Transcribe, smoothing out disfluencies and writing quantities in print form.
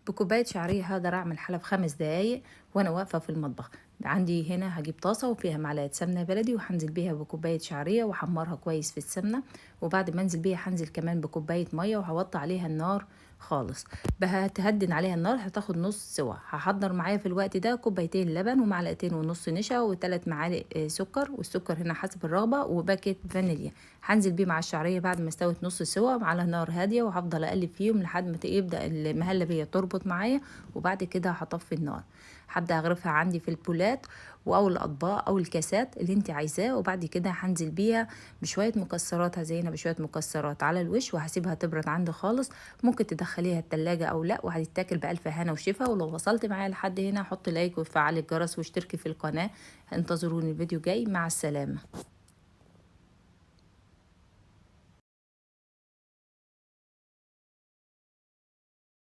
بكوباية شعرية هقدر أعمل حلة في 5 دقايق وأنا واقفة في المطبخ. عندي هنا هجيب طاسة وفيها معلقة سمنة بلدي وهنزل بيها بكوباية شعرية وأحمرها كويس في السمنة، وبعد ما أنزل بيها هنزل كمان بكوباية مية وهوطي عليها النار خالص. هتهدن عليها النار، هتاخد نص سوا. هحضر معايا في الوقت ده كوبايتين لبن ومعلقتين ونص نشا وثلاث معالق سكر، والسكر هنا حسب الرغبة، وباكيت فانيليا. هنزل بيه مع الشعرية بعد ما استوت نص سوا على نار هادية، وهفضل اقلب فيهم لحد ما يبدأ المهلبية تربط معايا، وبعد كده هطفي النار. هبدأ اغرفها عندي في البولات او الاطباق او الكاسات اللي انت عايزاه، وبعد كده هنزل بيها بشوية مكسرات، هزينها بشوية مكسرات على الوش وهسيبها تبرد عندي خالص. ممكن تدخليها التلاجة او لا، وهتتاكل بألف هنا وشفا. ولو وصلت معايا لحد هنا حط لايك وفعل الجرس واشتركي في القناة. انتظروني الفيديو جاي، مع السلامة.